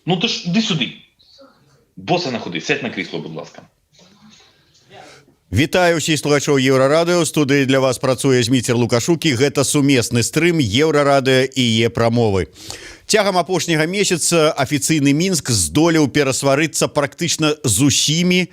Ну ти ж іди сюди. Боса на ходи, сядь на крісло, будь ласка. Вітаю ўсіх слухачоў Еўрарадыё. Студыі для вас працуе Зміцер Лукашукі. Гэта сумесны стрым Еўрарадыё і Е-прамовы. Цягам апошняга месяца афіцыйны Мінск здолеў перасварыцца практычна з усімі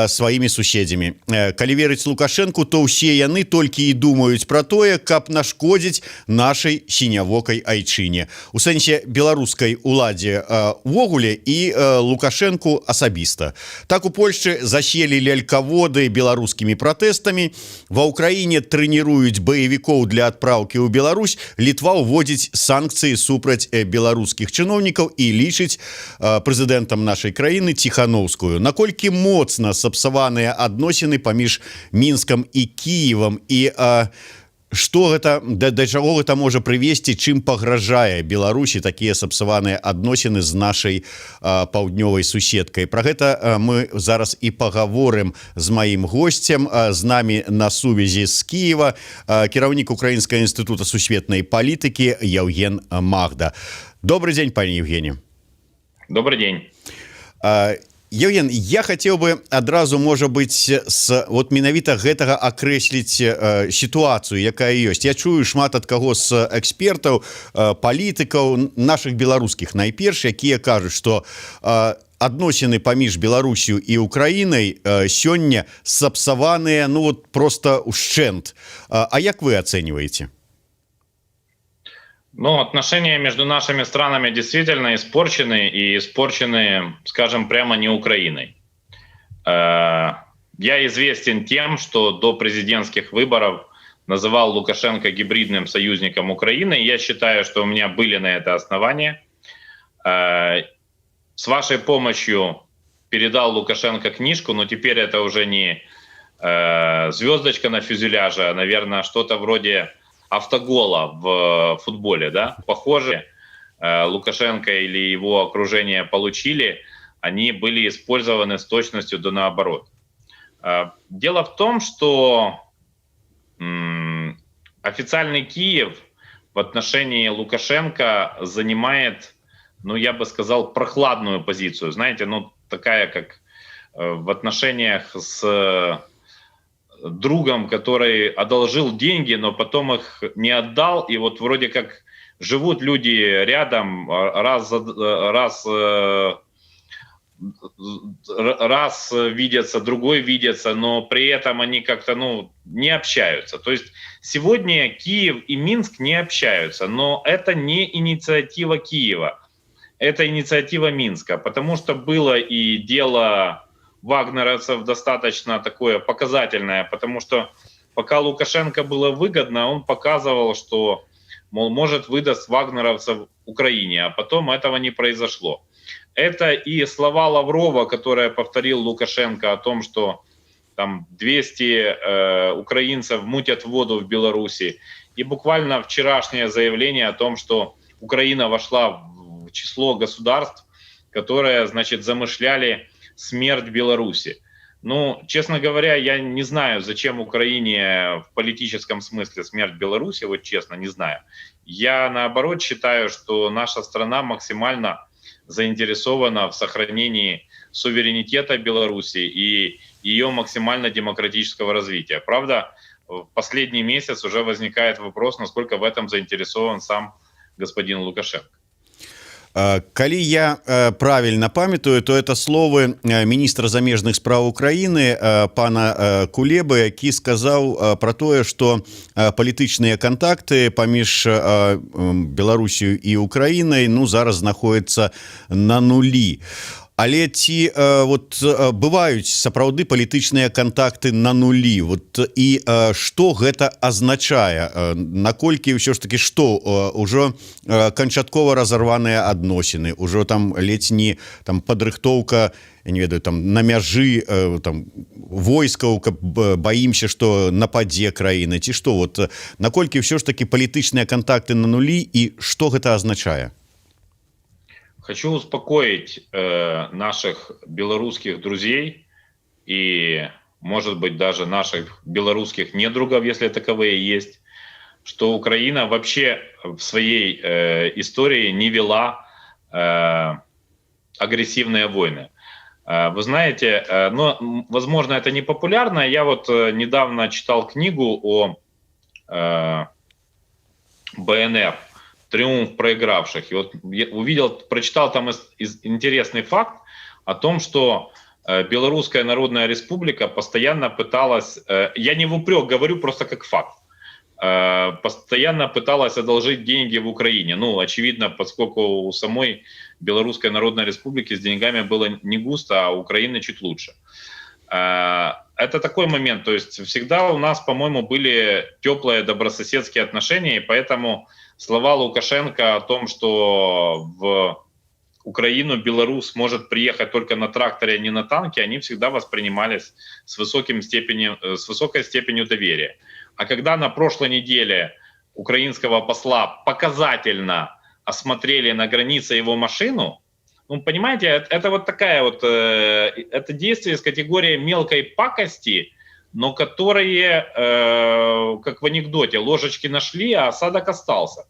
сваімі суседзямі. Калі верыць Лукашэнку, то ўсе яны толькі і думаюць пра тое, каб нашкодзіць нашай сінявокай айчыне. У сэнсе беларускай уладзе увогуле і Лукашэнку асабіста. Так у Польшчы заселі лялькаводы беларускімі пратэстамі. Ва ўкраіне трэніруюць баевікоў для адпраўкі ў Беларусь. Літва ўводзіць санкцыі супраць беларускіх чыноўнікаў і лічыць прэзідэнтам нашай краіны Ціханаўскую. Наколькі моцна сапсаваныя адносіны паміж Мінскам і Кіевам, і што гэта, да чаго гэта можа прывесці, чым пагражае Беларусі такія сапсаваныя адносіны з нашай паўднёвай суседкай. Пра гэта мы зараз і пагаворым з маім госцем. З намі на сувязі з Кіева кіраўнік Украінскага інстытута сусветнай палітыкі Яўген Магда. Добрый день, пане Евгений. Добрый день. Евген, я хотел бы адразу, можа быць, вот менавіта гэтага акрэсліць сітуацыю, якая ёсць. Я чую шмат ад каго з экспертаў, палітыкаў, нашых беларускіх найперш, якія кажуць, што адносіны паміж Беларусью і Украінай сёння сапсаваныя, ну вот просто ушчэнт. А як вы ацэньваеце? Ну, отношения между нашими странами действительно испорчены, и испорчены, скажем, прямо не Украиной. Я известен тем, что до президентских выборов называл Лукашенко гибридным союзником Украины, и я считаю, что у меня были на это основания. С вашей помощью передал Лукашенко книжку, но теперь это уже не звездочка на фюзеляже, а, наверное, что-то вроде автогола в футболе, да, похоже, Лукашенко или его окружение получили, они были использованы с точностью до наоборот. Дело в том, что официальный Киев в отношении Лукашенко занимает, ну, я бы сказал, прохладную позицию, знаете, ну, такая, как в отношениях с другом, который одолжил деньги, но потом их не отдал, и вот вроде как живут люди рядом, раз видятся, другой видятся, но при этом они как-то, ну, не общаются. То есть сегодня Киев и Минск не общаются, но это не инициатива Киева, это инициатива Минска, потому что было и дело вагнеровцев достаточно такое показательное, потому что пока Лукашенко было выгодно, он показывал, что, мол, может, выдаст вагнеровцев Украине, а потом этого не произошло. Это и слова Лаврова, которые повторил Лукашенко о том, что там 200 украинцев мутят воду в Беларуси, и буквально вчерашнее заявление о том, что Украина вошла в число государств, которые, значит, замышляли смерть Беларуси. Ну, честно говоря, я не знаю, зачем Украине в политическом смысле смерть Беларуси, вот честно, не знаю. Я, наоборот, считаю, что наша страна максимально заинтересована в сохранении суверенитета Беларуси и ее максимально демократического развития. Правда, в последний месяц уже возникает вопрос, насколько в этом заинтересован сам господин Лукашенко. Калі я правильно памятаю, то это словы міністра замежных спраў Украіны пана Кулебы, які сказаў про тое, што палітычныя кантакты паміж Беларусію і Украінай, ну, зараз знаходяцца на нулі. Але ці вот бываюць сапраўды палітычныя кантакты на нулі, вот, і што гэта азначае, наколькі ўсё ж таки, што ўжо канчаткова разарваныя адносіны, ўжо там ледзь не там падрыхтоўка, я не ведаю, там на мяжы там войскаў, каб баімся, што нападзе краіны, ці што, вот наколькі ўсё ж таки палітычныя кантакты на нулі і што гэта азначае? Хочу успокоить наших белорусских друзей и, может быть, даже наших белорусских недругов, если таковые есть, что Украина вообще в своей истории не вела агрессивные войны. Вы знаете, возможно, это не популярно. Я вот недавно читал книгу о БНР «Триумф проигравших». И вот я прочитал там интересный факт о том, что Белорусская Народная Республика постоянно пыталась, я не в упрек говорю, просто как факт, постоянно пыталась одолжить деньги в Украине. Ну, очевидно, поскольку у самой Белорусской Народной Республики с деньгами было не густо, а у Украины чуть лучше. Это такой момент, то есть всегда у нас, по-моему, были теплые добрососедские отношения, и поэтому слова Лукашенко о том, что в Украину белорус может приехать только на тракторе, а не на танке, они всегда воспринимались с высокой степенью доверия. А когда на прошлой неделе украинского посла показательно осмотрели на границе его машину, ну, понимаете, это вот такая вот, это действие из категории мелкой пакости, но которые, как в анекдоте, ложечки нашли, а осадок остался.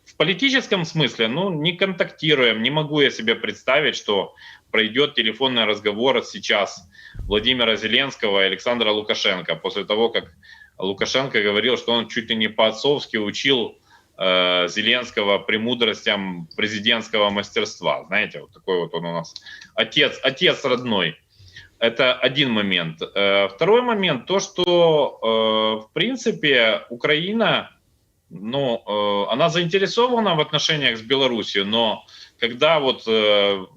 В политическом смысле, ну, не контактируем, не могу я себе представить, что пройдет телефонный разговор сейчас Владимира Зеленского и Александра Лукашенко после того, как Лукашенко говорил, что он чуть ли не по-отцовски учил Зеленского премудростям президентского мастерства. Знаете, вот такой вот он у нас отец родной. Это один момент. Второй момент, то, что, в принципе, Украина, ну, она заинтересована в отношениях с Беларусью, но когда вот в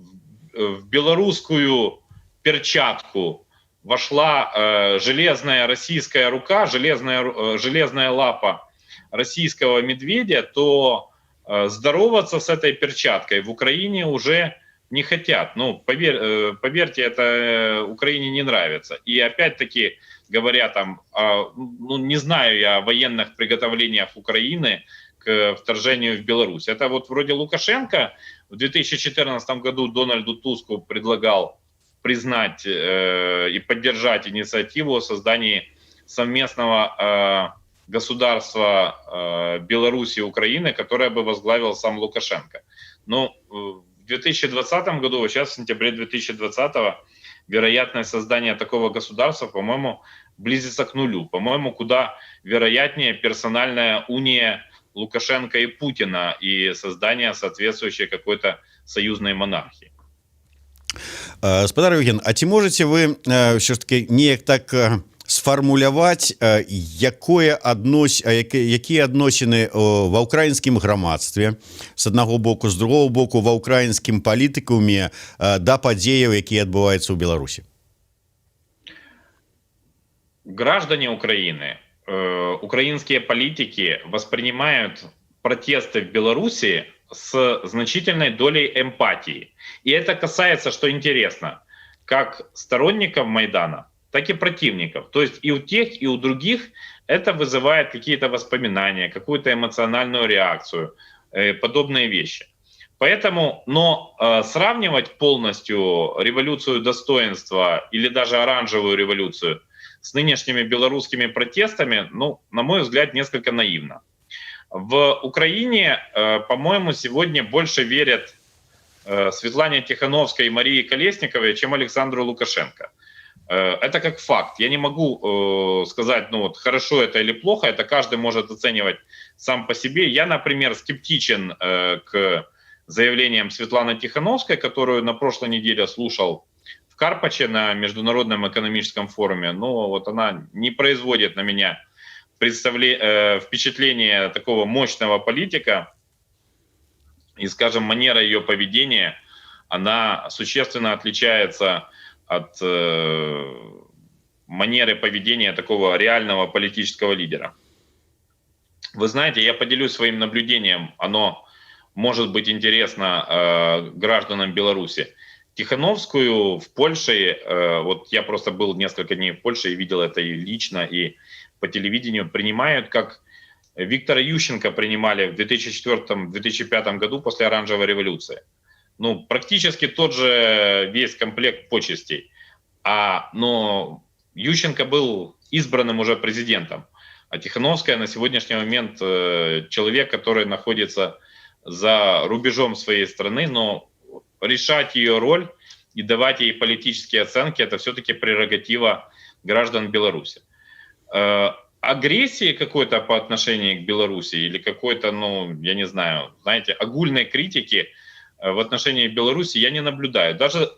белорусскую перчатку вошла железная российская рука, железная лапа российского медведя, то здороваться с этой перчаткой в Украине уже не хотят. Ну, поверьте, это Украине не нравится. И опять-таки, говоря там, ну, не знаю я о военных приготовлениях Украины к вторжению в Беларусь. Это вот вроде Лукашенко в 2014 году Дональду Туску предлагал признать и поддержать инициативу о создании совместного государства Беларуси и Украины, которое бы возглавил сам Лукашенко. Но в 2020 году, сейчас в сентябре 2020, вероятность создания такого государства, по-моему, близится к нулю. По-моему, куда вероятнее персональная уния Лукашенко и Путина и создание соответствующей какой-то союзной монархии. Спадар Евген, а ці можете вы все ж таки неяк так сфармуляваць, якія адносіны ва ўкраінскім грамадстве з аднаго боку, з другого боку ва ўкраінскім палітыкуме да падзеяў, якія адбываюцца ў Беларусі? Граждане Украины, украинские политики воспринимают протесты в Беларуси с значительной долей эмпатии. И это касается, что интересно, как сторонников Майдана, так и противников. То есть и у тех, и у других это вызывает какие-то воспоминания, какую-то эмоциональную реакцию, подобные вещи. Поэтому, но сравнивать полностью революцию достоинства или даже оранжевую революцию с нынешними белорусскими протестами, ну, на мой взгляд, несколько наивно. В Украине, по-моему, сегодня больше верят Светлане Тихановской и Марии Колесниковой, чем Александру Лукашенко. Это как факт. Я не могу сказать, ну вот, хорошо это или плохо, это каждый может оценивать сам по себе. Я, например, скептичен к заявлениям Светланы Тихановской, которую на прошлой неделе слушал в Карпаче на Международном экономическом форуме. Но вот она не производит на меня впечатление такого мощного политика. И, скажем, манера ее поведения, она существенно отличается от манеры поведения такого реального политического лидера. Вы знаете, я поделюсь своим наблюдением, оно может быть интересно гражданам Беларуси. Тихановскую в Польше, вот я просто был несколько дней в Польше и видел это и лично, и по телевидению, принимают, как Виктора Ющенко принимали в 2004-2005 году после оранжевой революции. Ну, практически тот же весь комплект почестей. Но Ющенко был избранным уже президентом. А Тихановская на сегодняшний момент человек, который находится за рубежом своей страны, но решать ее роль и давать ей политические оценки, это все-таки прерогатива граждан Беларуси. Агрессии какой-то по отношению к Беларуси или какой-то, ну, я не знаю, знаете, огульной критики в отношении Беларуси я не наблюдаю. Даже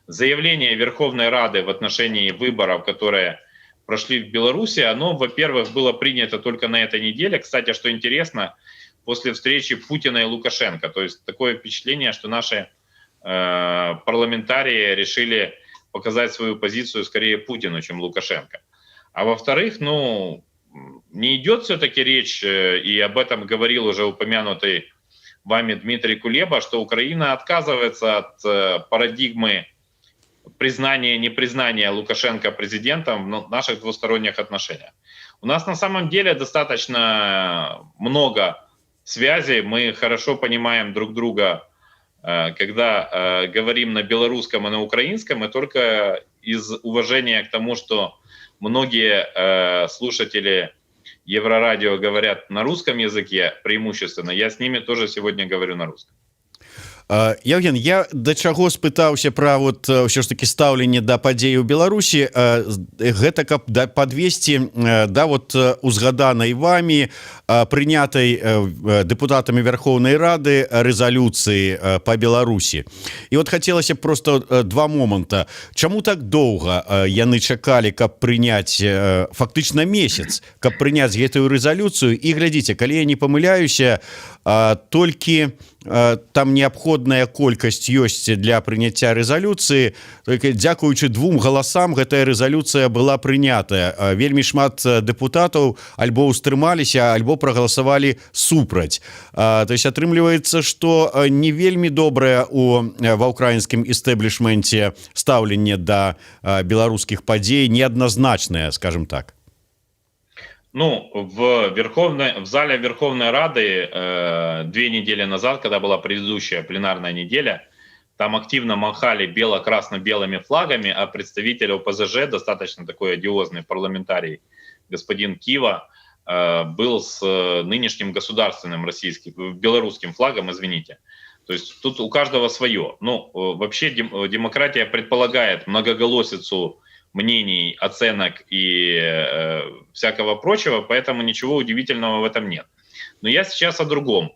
заявление Верховной Рады в отношении выборов, которые прошли в Беларуси, оно, во-первых, было принято только на этой неделе. Кстати, что интересно, после встречи Путина и Лукашенко. То есть такое впечатление, что наши парламентарии решили показать свою позицию скорее Путину, чем Лукашенко. А во-вторых, ну, не идет все-таки речь, и об этом говорил уже упомянутый вами Дмитрий Кулеба, что Украина отказывается от парадигмы признания-непризнания Лукашенко президентом в наших двусторонних отношениях. У нас на самом деле достаточно много связей, мы хорошо понимаем друг друга, когда говорим на белорусском и на украинском, и только из уважения к тому, что многие слушатели Еврорадио говорят на русском языке преимущественно, я с ними тоже сегодня говорю на русском. Евген, я да чаго спытаўся пра вот ўсё ж таки стаўленне да падзей у Беларусі, гэта каб падвесці да вот узгаданай вами прынятай дэпутатамі Верховнай Рады рэзалюцыі па Беларусі. І вот хацелася просто два моманта. Чаму так доўга яны чакалі, каб прыняць фактычна месяц, каб прыняць гэтую рэзалюцыю? І глядзіце, калі я не памыляюся, толькі там неабходная колькасць ёсць для прыняцця рэзалюцыі, только дзякуючы 2 галасам гэтая рэзалюцыя была прынятая. Вельмі шмат дэпутатаў альбо ўстрымаліся, альбо прагаласавалі супраць. То есть атрымліваецца, што не вельмі добрае ва ўкраінскім істэблішменце стаўленне да беларускіх падзей, неадназначнае, скажем так. Ну, в зале Верховной Рады 2 недели назад, когда была предыдущая пленарная неделя, там активно махали бело-красно-белыми флагами, а представитель ОПЗЖ, достаточно такой одиозный парламентарий, господин Кива, был с нынешним государственным белорусским флагом, извините. То есть тут у каждого свое. Ну, вообще демократия предполагает многоголосицу мнений, оценок и всякого прочего, поэтому ничего удивительного в этом нет. Но я сейчас о другом.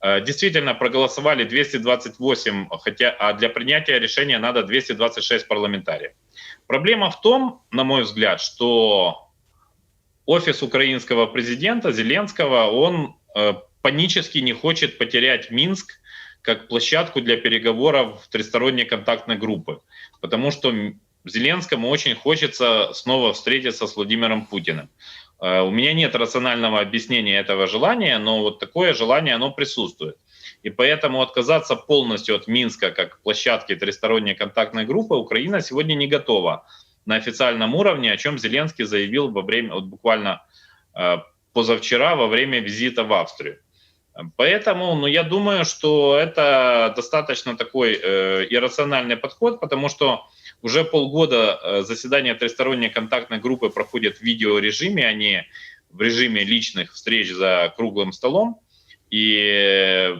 Действительно, проголосовали 228, а для принятия решения надо 226 парламентариев. Проблема в том, на мой взгляд, что офис украинского президента Зеленского, он панически не хочет потерять Минск как площадку для переговоров тристоронней контактной группы, потому что Зеленскому очень хочется снова встретиться с Владимиром Путиным. У меня нет рационального объяснения этого желания, но вот такое желание, оно присутствует. И поэтому отказаться полностью от Минска как площадки тристоронней контактной группы Украина сегодня не готова на официальном уровне, о чем Зеленский заявил буквально позавчера во время визита в Австрию. Поэтому я думаю, что это достаточно такой иррациональный подход, потому что уже полгода заседания тристоронней контактной группы проходят в видеорежиме, а не в режиме личных встреч за круглым столом. И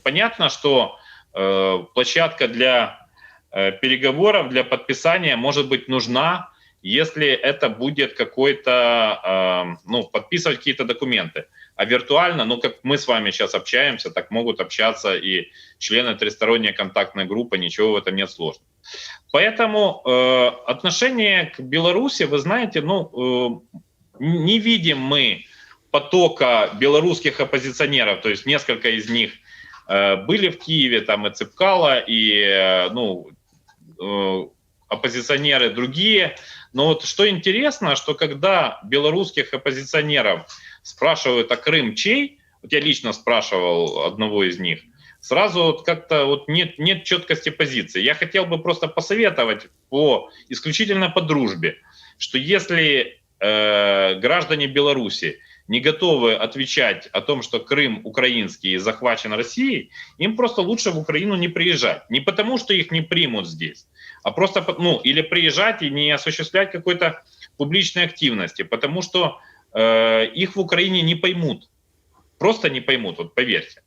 понятно, что площадка для переговоров, для подписания может быть нужна, если это будет какой-то, подписывать какие-то документы. А виртуально, как мы с вами сейчас общаемся, так могут общаться и члены тристоронней контактной группы, ничего в этом нет сложного. Поэтому отношение к Беларуси, вы знаете, не видим мы потока белорусских оппозиционеров, то есть несколько из них были в Киеве, там и Цепкало, и оппозиционеры другие. Но вот что интересно, что когда белорусских оппозиционеров спрашивают, а Крым чей, вот я лично спрашивал одного из них, сразу как-то нет четкости позиции. Я хотел бы просто посоветовать исключительно по дружбе, что если граждане Беларуси не готовы отвечать о том, что Крым украинский и захвачен Россией, им просто лучше в Украину не приезжать. Не потому, что их не примут здесь, а просто, или приезжать и не осуществлять какой-то публичной активности, потому что их в Украине не поймут. Просто не поймут, вот поверьте.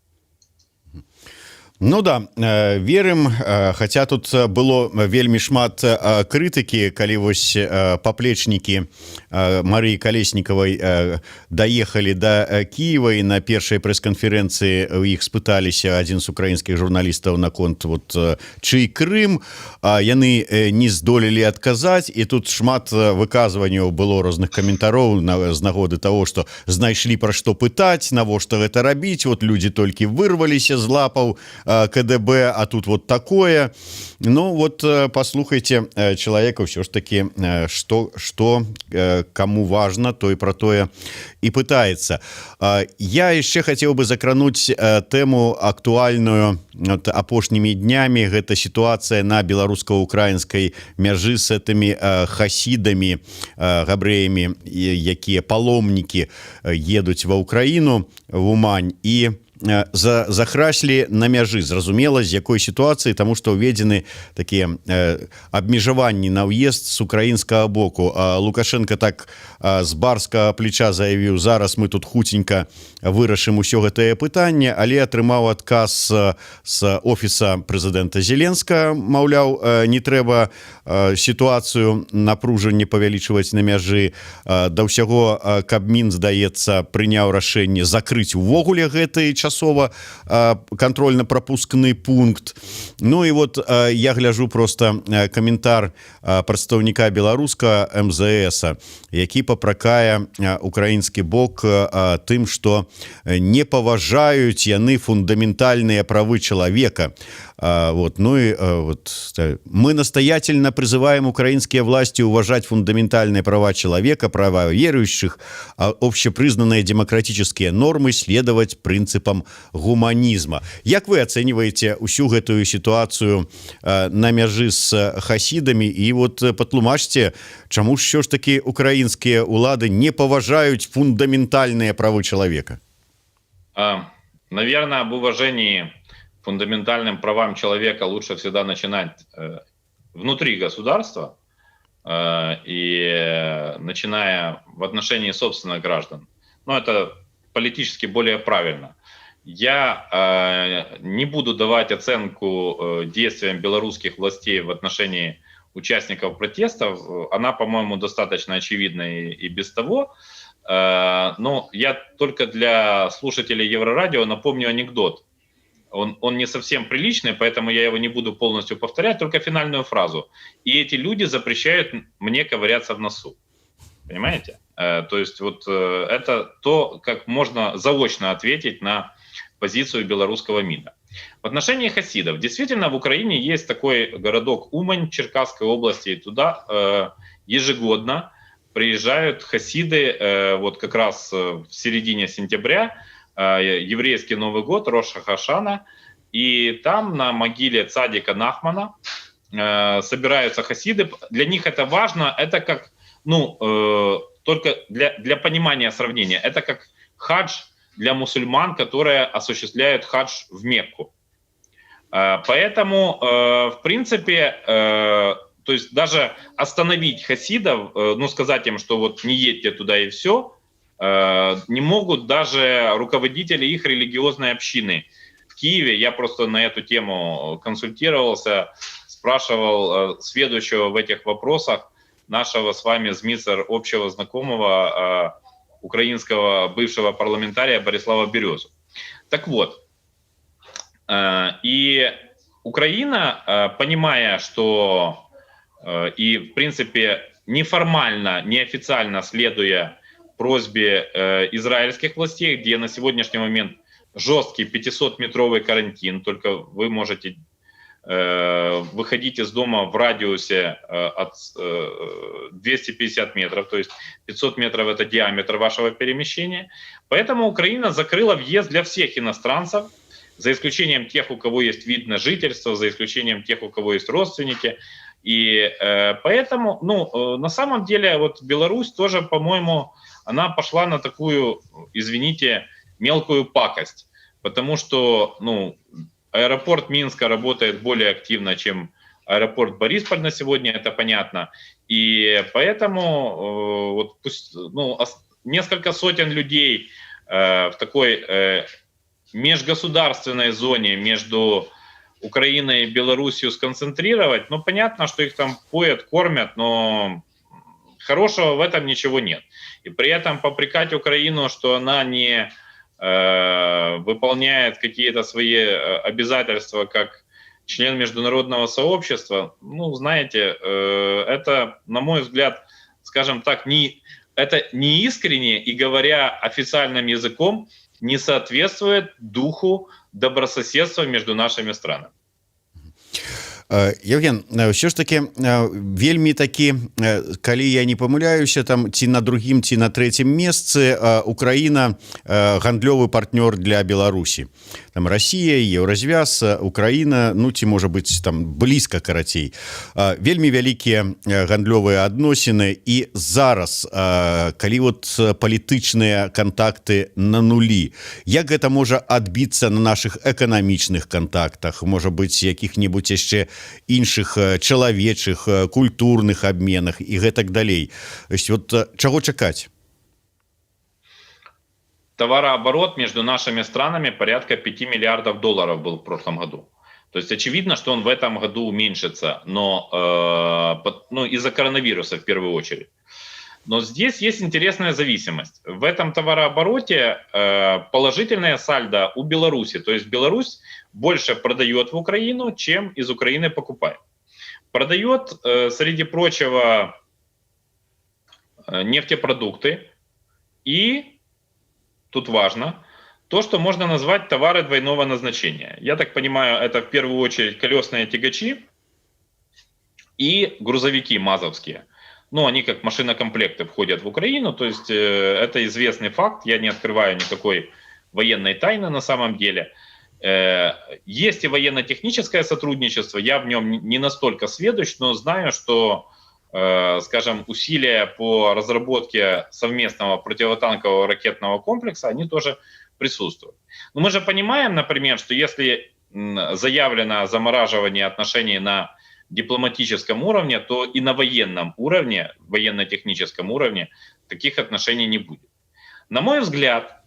Ну да, верым, хотя тут было вельмі шмат крытыкі, калі вось паплечнікі Марыі Калеснікавай даехалі до Киева і на першай прэс-канферэнцыі у іх спыталіся адзін з украінскіх журналістаў наконт вот чый Крым, яны не здолелі адказаць, і тут шмат выказванняў было розных каментароў з нагоды того, што знайшлі пра што пытаць, навошта гэта рабіць, вот людзі толькі вырваліся з лапаў КДБ, а тут вот такое. Ну вот послухайте человека все ж таки, что кому важно, то и про то и пытается. Я еще хотел бы закрануть тему актуальную вот, апошнімі днямі. Гэта ситуация на беларуска-украинской мяжы с этими хасидами, габреями, якія паломники едуць ва Украину, в Умань, и захраслі на мяжы, зразумела з якой сітуацыі, таму што ўведзены такія абмежаванні на ўезд з украінскага боку. Лукашенко так з барскага плеча заявіў: зараз мы тут хуценька вырашым усё гэтае пытанне, але атрымаў адказ з офіса прэзідэнта Зеленскага, маўляў, не трэба сітуацыю напружання павялічваць на мяжы. Да ўсяго Кабмін, здаецца, прыняў рашэнне закрыць увогуле гэты часова контрольно-пропускны пункт. Ну и вот я гляжу просто каментар прадстаўніка беларускага МЗС, які папракае украінскі бок тым, што не паважаюць яны фундаментальныя правы человека. Вот, ну и вот, мы настоятельно призываем украинские власти уважать фундаментальные права человека, права верующих, общепризнанные демократические нормы, следовать принципам гуманизма. Як вы оцениваете усю гэтую ситуацию на мяжы с хасидами? И вот патлумачьте, чаму ж ж таки украинские улады не поважают фундаментальные права человека? Наверное, об уважении фундаментальным правам человека лучше всегда начинать внутри государства и начиная в отношении собственных граждан. Но это политически более правильно. Я не буду давать оценку действиям белорусских властей в отношении участников протестов. Она, по-моему, достаточно очевидна и без того. Но я только для слушателей Еврорадио напомню анекдот. Он не совсем приличный, поэтому я его не буду полностью повторять, только финальную фразу. И эти люди запрещают мне ковыряться в носу. Понимаете? То есть вот это то, как можно заочно ответить на позицию белорусского МИДа. В отношении хасидов. Действительно, в Украине есть такой городок Умань Черкасской области. И туда ежегодно приезжают хасиды, вот как раз в середине сентября, еврейский Новый год, Рош ха-Шана, и там на могиле цадика Нахмана собираются хасиды. Для них это важно, это как, только для понимания сравнения, это как хадж для мусульман, которые осуществляют хадж в Мекку. Поэтому, в принципе, то есть даже остановить хасидов, сказать им, что вот не едьте туда и все, не могут даже руководители их религиозной общины в Киеве. Я просто на эту тему консультировался, спрашивал сведущего в этих вопросах нашего с вами змицер общего знакомого украинского бывшего парламентария Борислава Березу. Так вот, и Украина, понимая, что и в принципе неформально, неофициально следуя просьбе израильских властей, где на сегодняшний момент жесткий 500-метровый карантин, только вы можете выходить из дома в радиусе от 250 метров, то есть 500 метров это диаметр вашего перемещения. Поэтому Украина закрыла въезд для всех иностранцев, за исключением тех, у кого есть вид на жительство, за исключением тех, у кого есть родственники. И поэтому, на самом деле, вот Беларусь тоже, по-моему, она пошла на такую, извините, мелкую пакость, потому что, аэропорт Минска работает более активно, чем аэропорт Борисполь на сегодня, это понятно, и поэтому вот пусть, несколько сотен людей в такой межгосударственной зоне между Украиной и Белоруссией сконцентрировать, ну, понятно, что их там поят, кормят, но хорошего в этом ничего нет. И при этом попрекать Украину, что она не выполняет какие-то свои обязательства как член международного сообщества, ну, знаете, это, на мой взгляд, скажем так, это не искренне и, говоря официальным языком, не соответствует духу добрососедства между нашими странами. Евген, що ж таки вельмі такі, калі я не памыляюся, там ці на другім, ці на трэцім месцы Украіна гандлёвы партнёр для Беларусі. Там Россия, Еўразвяз, Украина, ну ці можа быць там блізка карацей. Вельмі вялікія гандлёвыя адносіны, і зараз, калі вот палітычныя кантакты на нулі, як гэта можа адбіцца на наших эканамічных кантактах, можа быць якіх-небудзь яшчэ іншых чалавечых, культурных абменах і гэтак далей. Вот чаго чакаць? Товарооборот между нашими странами порядка 5 миллиардов долларов был в прошлом году. То есть очевидно, что он в этом году уменьшится, но из-за коронавируса в первую очередь. Но здесь есть интересная зависимость. В этом товарообороте положительное сальдо у Беларуси. То есть Беларусь больше продает в Украину, чем из Украины покупает. Продает, среди прочего, нефтепродукты и, тут важно, то, что можно назвать товары двойного назначения. Я так понимаю, это в первую очередь колесные тягачи и грузовики мазовские. Ну, они как машинокомплекты входят в Украину, то есть это известный факт, я не открываю никакой военной тайны на самом деле. Есть и военно-техническое сотрудничество, я в нем не настолько сведущ, но знаю, что, скажем, усилия по разработке совместного противотанкового ракетного комплекса, они тоже присутствуют. Но мы же понимаем, например, что если заявлено замораживание отношений на дипломатическом уровне, то и на военном уровне, военно-техническом уровне таких отношений не будет. На мой взгляд,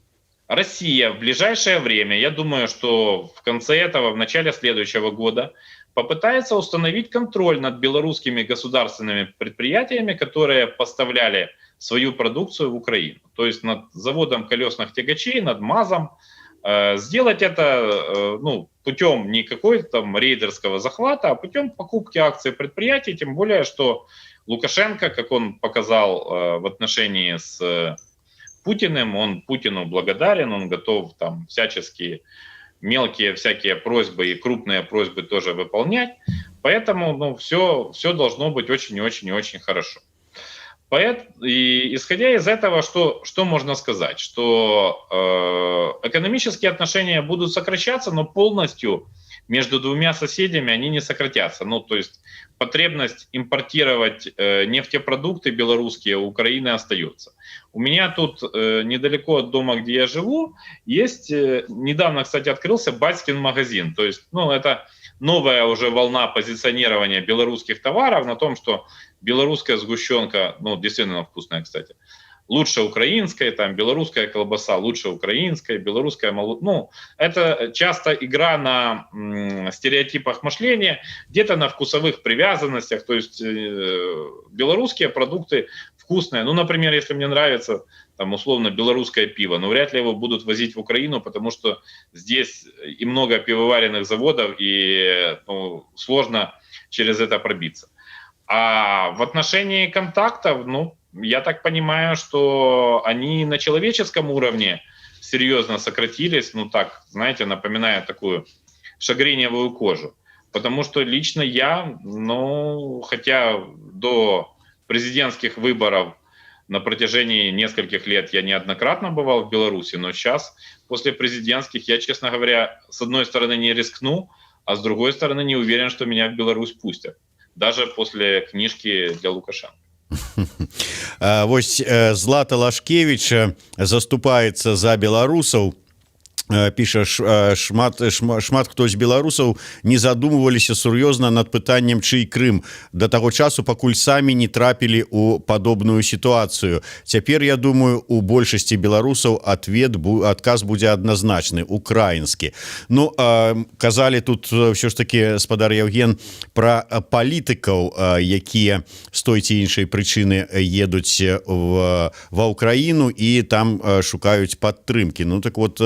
Россия в ближайшее время, я думаю, что в конце этого, в начале следующего года, попытается установить контроль над белорусскими государственными предприятиями, которые поставляли свою продукцию в Украину. То есть над заводом колесных тягачей, над МАЗом. Сделать это путем не какой-то там рейдерского захвата, а путем покупки акций предприятий, тем более, что Лукашенко, как он показал в отношении с Путиным, он Путину благодарен, он готов там всячески мелкие всякие просьбы и крупные просьбы тоже выполнять. Поэтому все должно быть очень-очень-очень хорошо. И исходя из этого, что можно сказать? Что экономические отношения будут сокращаться, но полностью между двумя соседями они не сократятся. Ну, то есть потребность импортировать нефтепродукты белорусские у Украины остается. У меня тут недалеко от дома, где я живу, есть, недавно, кстати, открылся Батькин магазин. То есть, это новая уже волна позиционирования белорусских товаров на том, что белорусская сгущенка, действительно вкусная, кстати, лучше украинская, там белорусская колбаса лучше украинская, белорусская молоко. Это часто игра на стереотипах мышления, где-то на вкусовых привязанностях. То есть белорусские продукты вкусные. Например, если мне нравится там условно белорусское пиво, но вряд ли его будут возить в Украину, потому что здесь и много пивоваренных заводов, и сложно через это пробиться. А в отношении контактов, я так понимаю, что они на человеческом уровне серьезно сократились, знаете, напоминая такую шагреневую кожу. Потому что лично я, хотя до президентских выборов на протяжении нескольких лет я неоднократно бывал в Беларуси, но сейчас, после президентских, я, честно говоря, с одной стороны не рискну, а с другой стороны не уверен, что меня в Беларусь пустят. Даже после книжки для Лукашенко. Вось Злата Лашкевич заступаецца за беларусаў піша шмат хто з беларусаў не задумываліся сур'ёзна над пытаннем чый Крым да таго часу пакуль самі не трапілі у падобную сітуацыю. Цяпер я думаю у большасці беларусаў адказ будзе адназначны украінскі. Ну казалі тут ўсё ж таки спадар Яўген пра палітыкаў, якія з той ці іншай прычыны едуць ва ўкраіну і там шукаюць падтрымкі. Ну так вот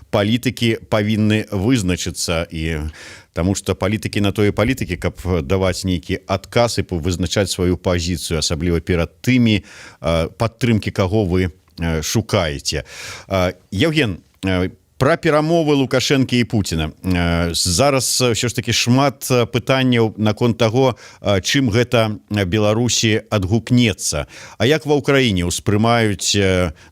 палітыкі павінны вызначыцца, і таму што палітыкі на тое палітыкі, каб даваць нейкі адказ і вызначаць сваю пазіцыю, асабліва перад тымі, падтрымкі каго вы шукаеце. Яўген, пра перамовы Лукашэнкі і Пуціна. Зараз ўсё ж такі шмат пытанняў наконт таго, чым гэта Беларусі адгукнецца. А як ва ўкраіне ўспрымаюць,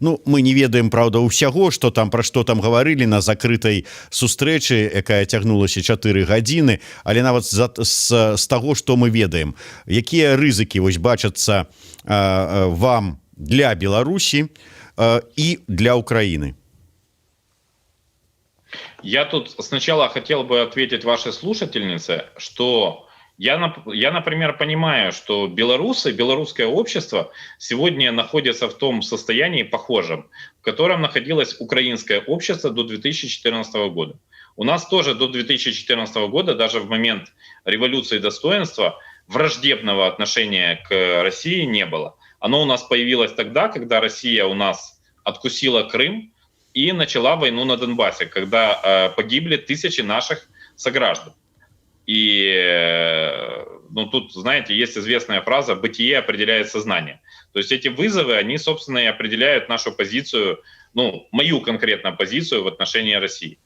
ну, мы не ведаем, праўда, ўсяго, што там, пра што там гаварылі на закрытай сустрэчы, якая цягнулася 4 гадзіны, але нават з таго, што мы ведаем, якія рызыкі вось бачацца вам для Беларусі і для Украіны? Я тут сначала хотел бы ответить вашей слушательнице, что я, например, понимаю, что белорусы, белорусское общество сегодня находится в том состоянии похожем, в котором находилось украинское общество до 2014 года. У нас тоже до 2014 года, даже в момент революции достоинства, враждебного отношения к России не было. Оно у нас появилось тогда, когда Россия у нас откусила Крым и начала войну на Донбассе, когда погибли тысячи наших сограждан. И ну, тут, знаете, есть известная фраза «бытие определяет сознание». То есть эти вызовы, они, собственно, и определяют нашу позицию, ну, мою конкретно позицию в отношении России.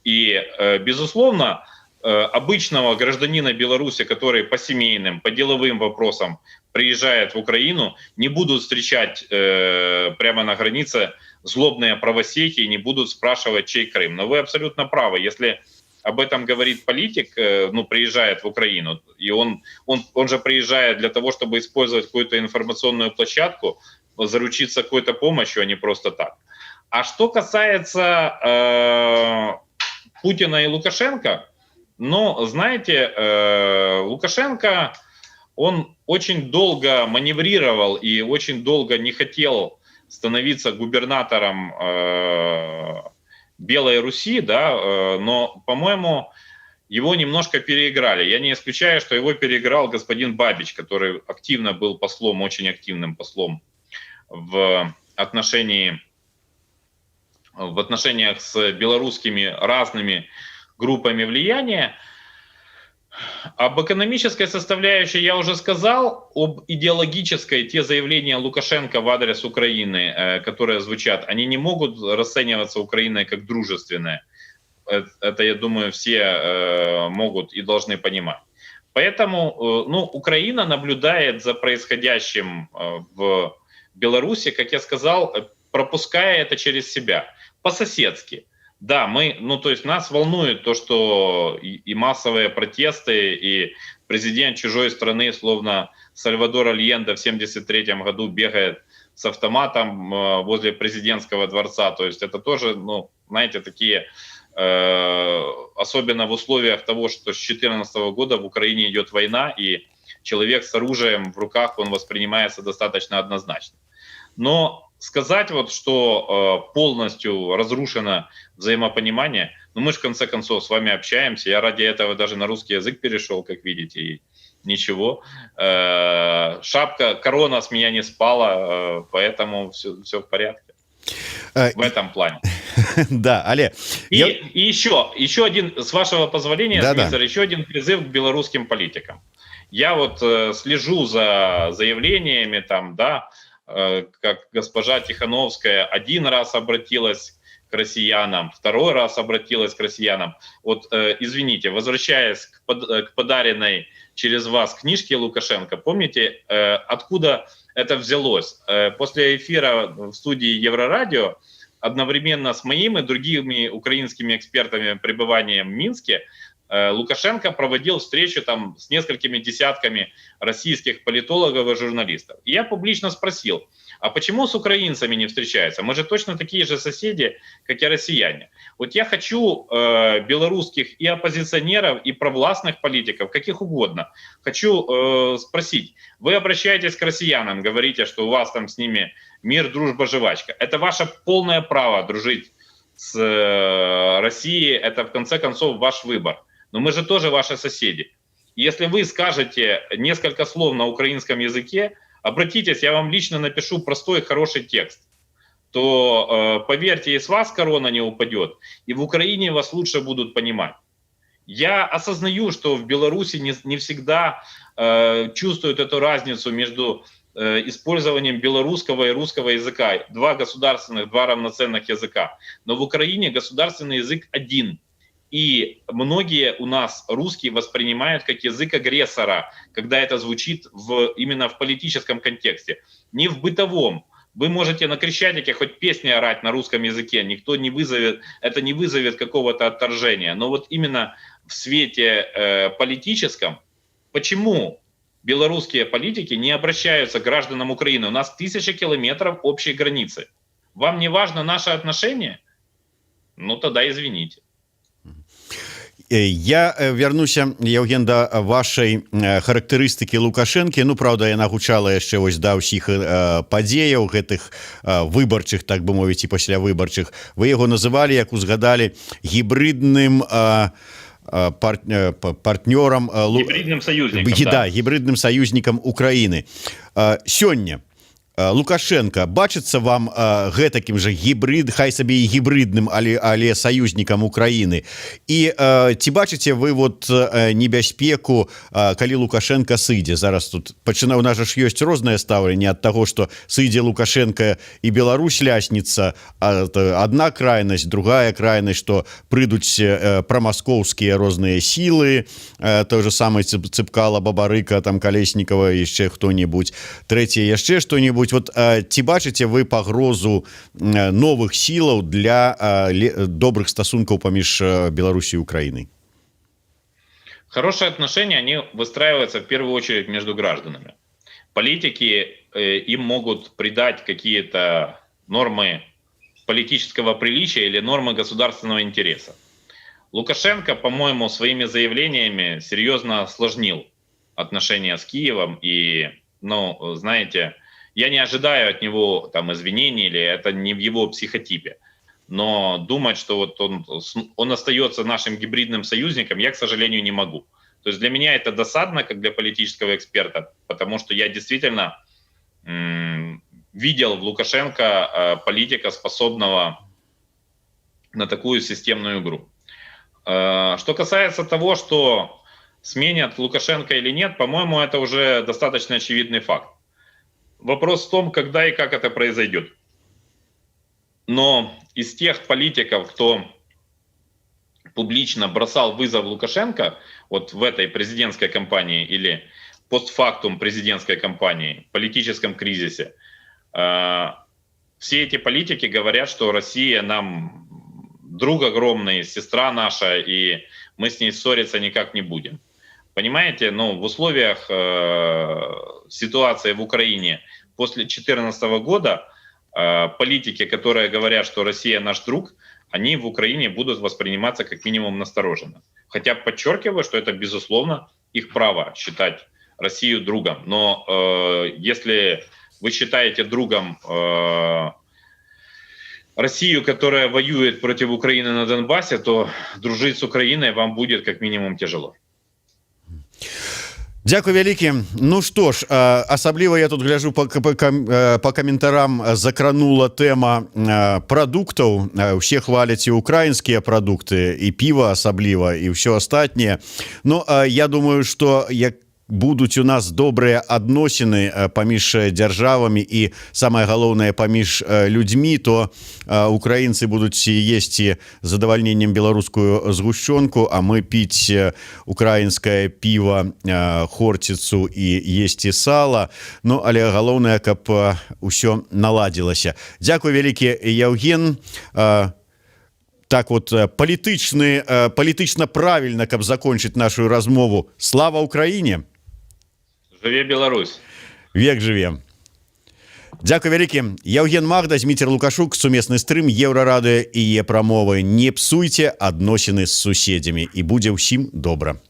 И, безусловно, обычного гражданина Беларуси, который по семейным, по деловым вопросам приезжает в Украину, не будут встречать прямо на границе злобные правосеки и не будут спрашивать, чей Крым. Но вы абсолютно правы. Если об этом говорит политик, ну, приезжает в Украину, и он же приезжает для того, чтобы использовать какую-то информационную площадку, заручиться какой-то помощью, а не просто так. А что касается Путина и Лукашенко, ну, знаете, Лукашенко, он очень долго маневрировал и очень долго не хотел становиться губернатором Белой Руси, да, но, по-моему, его немножко переиграли. Я не исключаю, что его переиграл господин Бабич, который активно был послом, очень активным послом в отношениях с белорусскими разными группами влияния. Об экономической составляющей я уже сказал, об идеологической, те заявления Лукашенко в адрес Украины, которые звучат, они не могут расцениваться Украиной как дружественные. Это, я думаю, все могут и должны понимать. Поэтому ну, Украина наблюдает за происходящим в Беларуси, как я сказал, пропуская это через себя, по-соседски. Да, ну то есть нас волнует то, что и массовые протесты, и президент чужой страны, словно Сальвадор Альенде в 1973 году бегает с автоматом возле президентского дворца. То есть это тоже, ну, знаете, такие, особенно в условиях того, что с 2014 года в Украине идет война, и человек с оружием в руках, он воспринимается достаточно однозначно. Но сказать вот, что полностью разрушено взаимопонимание, ну мы же в конце концов с вами общаемся, я ради этого даже на русский язык перешел, как видите, и ничего. Шапка, корона с меня не спала, поэтому все в порядке в этом плане. Да, але... И еще один, с вашего позволения, Дмитрий, еще один призыв к белорусским политикам. Я вот слежу за заявлениями там, да, как госпожа Тихановская один раз обратилась к россиянам, второй раз обратилась к россиянам. Вот, извините, возвращаясь к подаренной через вас книжке Лукашенко, помните, откуда это взялось? После эфира в студии Еврорадио одновременно с моим и другими украинскими экспертами пребыванием в Минске Лукашенко проводил встречу там с несколькими десятками российских политологов и журналистов. И я публично спросил, А почему с украинцами не встречаются? Мы же точно такие же соседи, как и россияне. Вот я хочу белорусских и оппозиционеров, и провластных политиков, каких угодно, хочу спросить. Вы обращаетесь к россиянам, говорите, что у вас там с ними мир, дружба, жвачка. Это ваше полное право дружить с Россией, это в конце концов ваш выбор. Но мы же тоже ваши соседи. Если вы скажете несколько слов на украинском языке, обратитесь, я вам лично напишу простой хороший текст, то поверьте, и с вас корона не упадет, и в Украине вас лучше будут понимать. Я осознаю, что в Беларуси не всегда чувствуют эту разницу между использованием белорусского и русского языка. Два государственных, два равноценных языка. Но в Украине государственный язык один. И многие у нас русские воспринимают как язык агрессора, когда это звучит именно в политическом контексте, не в бытовом. Вы можете на Крещатике хоть песни орать на русском языке, никто не вызовет, это не вызовет какого-то отторжения. Но вот именно в свете политическом, почему белорусские политики не обращаются к гражданам Украины? У нас 1000 километров общей границы. Вам не важно наше отношение? Ну тогда извините. Я вярнуся, Евген, да вашай характарыстыкі Лукашэнкі. Ну, праўда, яна гучала яшчэ вось да ўсіх падзеяў гэтых выбарчых, так бы мовіць, і паслявыбарчых. Вы яго называлі, як узгадалі, гібридным партнёрам, гібридным саюзнікам, да, гібридным саюзнікам Украіны. Сёння Лукашенко бачыцца вам гэтакім жа гібрид, хай сабе і гібридным, але саюзнікам Украіны. І ці бачыце вы вот небяспеку, калі Лукашенко сыдзе? Зараз тут у нас ж ёсць рознае стаўленне ад таго, што сыдзе Лукашенко і Беларусь лясніца, адна крайнасць, другая крайнасць, што прыйдуць прамаскоўскія розныя сілы, той же самый Цыпкала, Бабарыка, там Калеснікава, яшчэ хто-небудзь, трэцяе яшчэ што-небудзь. Вот ці бачыце вы пагрозу новых сілаў для добрых стасункаў паміж Беларусью и Украиной? Хорошие отношения, они выстраиваются в первую очередь между гражданами. Политики им могут придать какие-то нормы политического приличия или нормы государственного интереса. Лукашенко, по-моему, своими заявлениями серьезно осложнил отношения с Киевом. И, ну, знаете, я не ожидаю от него там извинений, или это не в его психотипе. Но думать, что вот он остается нашим гибридным союзником, я, к сожалению, не могу. То есть для меня это досадно, как для политического эксперта, потому что я действительно видел в Лукашенко политика, способного на такую системную игру. Что касается того, что сменят Лукашенко или нет, по-моему, это уже достаточно очевидный факт. Вопрос в том, когда и как это произойдет. Но из тех политиков, кто публично бросал вызов Лукашенко вот в этой президентской кампании или постфактум президентской кампании, политическом кризисе, все эти политики говорят, что Россия нам друг огромный, сестра наша, и мы с ней ссориться никак не будем. Понимаете, ну, в условиях ситуации в Украине после 2014 года политики, которые говорят, что Россия наш друг, они в Украине будут восприниматься как минимум настороженно. Хотя подчеркиваю, что это, безусловно, их право считать Россию другом. Но если вы считаете другом Россию, которая воюет против Украины на Донбассе, то дружить с Украиной вам будет как минимум тяжело. Дзякуй вялікі. Ну што ж, асабліва я тут гляжу по каментарам, закранула тэма прадуктаў. Усе хваляць і украінскія прадукты, і піва асабліва, і ўсё астатняе. Ну, я думаю, што як будуць у нас добрыя адносіны паміж дзяржавамі і, самае галоўнае, паміж людзьмі, то украінцы будуць есці з задавальненнем беларускую згушчонку, а мы піць украінскае піва, хортицу і есці сала. Ну, але галоўнае, каб усё наладзілася. Дзякуй вялікі, Евген. Так вот, палітычна правільна, каб закончыць нашу размову. Слава Украіне! Жыве Беларусь! Век жыве! Дзякуй вялікі. Яўген Магда, Зміцер Лукашук, сумесны стрым Еўрарадыё і яе прамовы. Не псуйце адносіны з суседзямі і будзе ўсім добра.